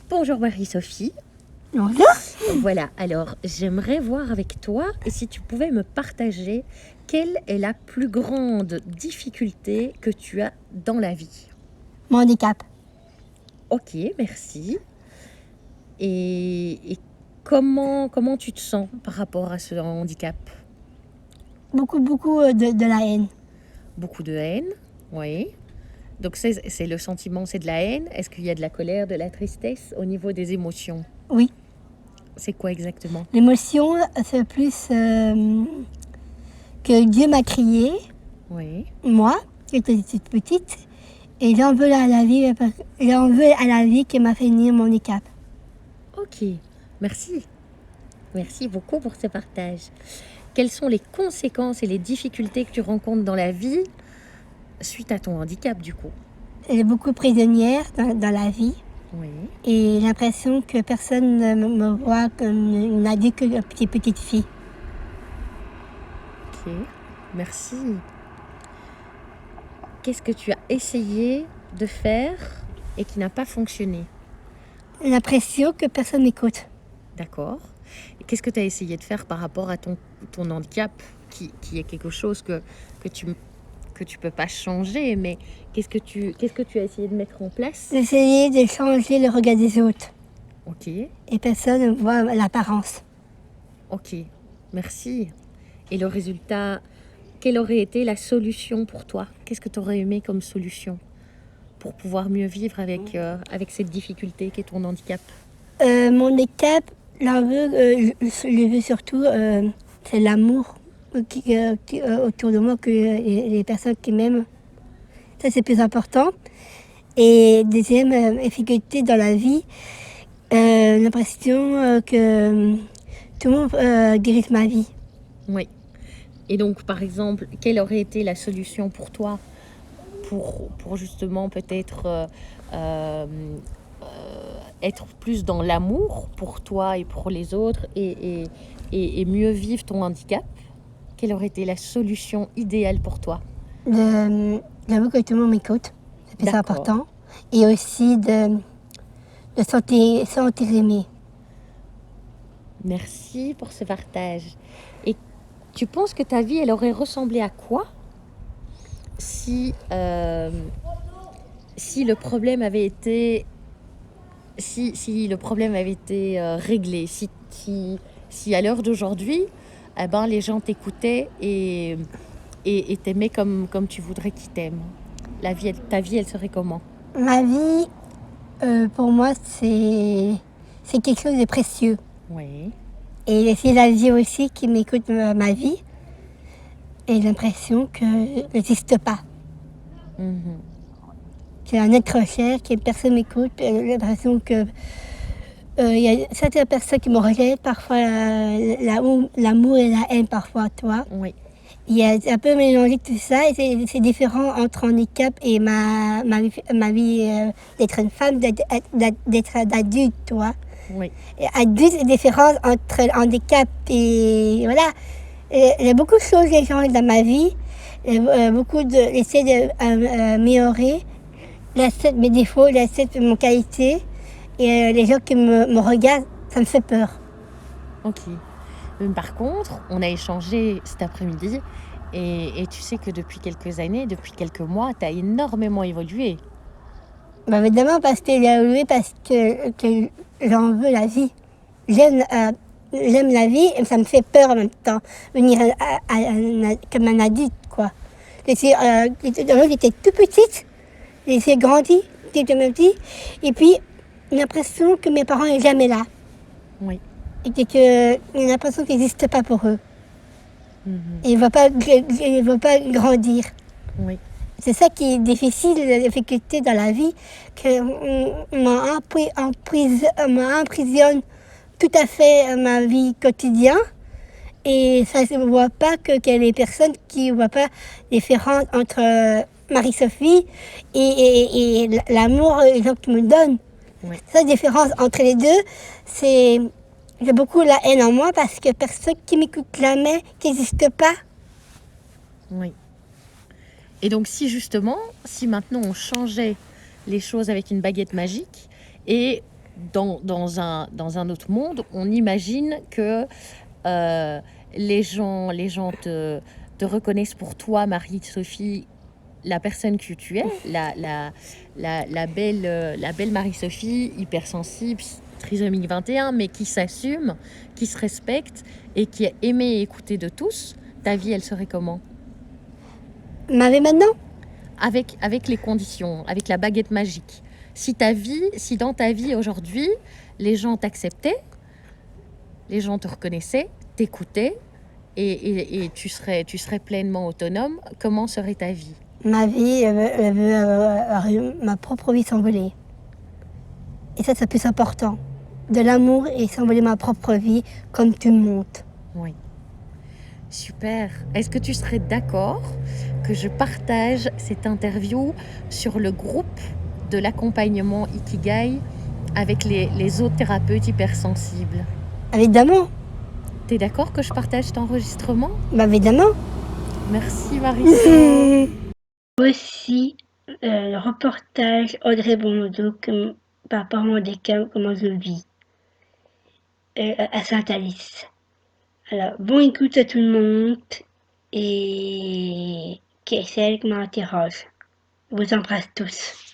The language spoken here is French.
Bonjour Marie-Sophie. Bonjour. Voilà, alors j'aimerais voir avec toi et si tu pouvais me partager quelle est la plus grande difficulté que tu as dans la vie. Mon handicap. Ok, merci. Et comment tu te sens par rapport à ce handicap? Beaucoup de la haine. Beaucoup de haine, oui. Donc c'est le sentiment, c'est de la haine. Est-ce qu'il y a de la colère, de la tristesse au niveau des émotions? Oui. C'est quoi exactement? L'émotion, c'est plus que Dieu m'a créé, Oui, moi, qui étais toute petite, et j'en veux à la vie, j'en veux à la vie qui m'a fait venir mon handicap. ok, merci. Merci beaucoup pour ce partage. Quelles sont les conséquences et les difficultés que tu rencontres dans la vie suite à ton handicap du coup? J'ai beaucoup prisonnière dans la vie, Oui, et j'ai l'impression que personne ne me voit comme une adulte que une petite fille. ok, merci. Qu'est-ce que tu as essayé de faire et qui n'a pas fonctionné? J'ai l'impression que personne m'écoute. D'accord. Et qu'est-ce que tu as essayé de faire par rapport à ton handicap qui est quelque chose que tu peux pas changer, mais qu'est-ce que tu as essayé de mettre en place? J'ai essayé de changer le regard des autres, Ok, et personne ne voit l'apparence. ok, merci. Et le résultat, quelle aurait été la solution pour toi? Qu'est-ce que tu aurais aimé comme solution pour pouvoir mieux vivre avec cette difficulté qu'est ton handicap? Mon handicap, je veux surtout, c'est l'amour autour de moi, que les personnes qui m'aiment. Ça, c'est plus important. Et deuxième difficulté dans la vie, l'impression que tout le monde dirige ma vie. Oui. Et donc, par exemple, quelle aurait été la solution pour toi pour justement peut-être euh, être plus dans l'amour pour toi et pour les autres et mieux vivre ton handicap? Quelle aurait été la solution idéale pour toi? J'avoue que tout le monde m'écoute, c'est plus D'accord. important. Et aussi de sentir aimé. Merci pour ce partage. Et tu penses que ta vie, elle aurait ressemblé à quoi si le problème avait été si le problème avait été réglé, si à l'heure d'aujourd'hui, eh ben, les gens t'écoutaient et t'aimaient comme tu voudrais qu'ils t'aiment. Ta vie, elle serait comment? Ma vie, pour moi, c'est quelque chose de précieux. Oui, Et c'est la vie aussi qui m'écoute ma vie. Et j'ai l'impression que n'existe pas. mhm, C'est un être cher qui personne m'écoute. J'ai l'impression que il y a certaines personnes qui me rejettent, parfois l'amour et la haine parfois, toi. oui, Il y a un peu mélangé tout ça, et c'est différent entre handicap et ma vie d'être une femme, d'être adulte, toi. oui, Et adulte, la différence entre le handicap et voilà. Il y a beaucoup de choses qui changent dans ma vie. Beaucoup d'essayer de améliorer mes défauts, mon qualité. Et les gens qui me regardent, ça me fait peur. ok. Par contre, on a échangé cet après-midi et tu sais que depuis quelques années, depuis quelques mois, tu as énormément évolué. Bah, évidemment, parce qu'il a évolué, parce que j'en veux la vie. J'aime la vie, et ça me fait peur en même temps. Venir comme un adulte, quoi. J'étais tout petite, j'ai grandi, petit à petit, et puis j'ai l'impression que mes parents sont jamais là. Oui. Et que j'ai l'impression qu'ils n'existent pas pour eux. Mhm, Et ils ne vont pas grandir. oui. C'est ça qui est difficile, la difficulté dans la vie, qu'on m'emprisonne tout à fait ma vie quotidienne. Et ça ne voit pas qu'il y a des personnes qui ne voient pas la différence entre Marie-Sophie et l'amour que les gens qui me donnent. Oui. La différence entre les deux, c'est j'ai beaucoup la haine en moi parce que personne qui m'écoute jamais, qui n'existe pas. Oui. Et donc si maintenant on changeait les choses avec une baguette magique et dans un autre monde, on imagine que les gens te reconnaissent pour toi, Marie-Sophie, la personne que tu es, la belle Marie-Sophie, hypersensible, trisomique 21, mais qui s'assume, qui se respecte et qui est aimée et écoutée de tous. Ta vie, elle serait comment? Ma vie maintenant? Avec les conditions, avec la baguette magique. Si dans ta vie aujourd'hui, les gens t'acceptaient, les gens te reconnaissaient, t'écoutaient et tu serais pleinement autonome, comment serait ta vie? Ma vie, elle veut avoir ma propre vie s'envoler. Et ça, c'est le plus important. De l'amour et s'envoler ma propre vie comme tout le monde. Oui. Super. Est-ce que tu serais d'accord que je partage cette interview sur le groupe de l'accompagnement Ikigai avec les autres thérapeutes hypersensibles? Évidemment. T'es d'accord que je partage cet enregistrement? Bah évidemment. Merci Marie. Aussi, le reportage Audrey Bonneau par rapport à mon décam, comment je vis à Saint-Alice. Alors, bon écoute à tout le monde et qui est celle qui m'interroge. Je vous embrasse tous.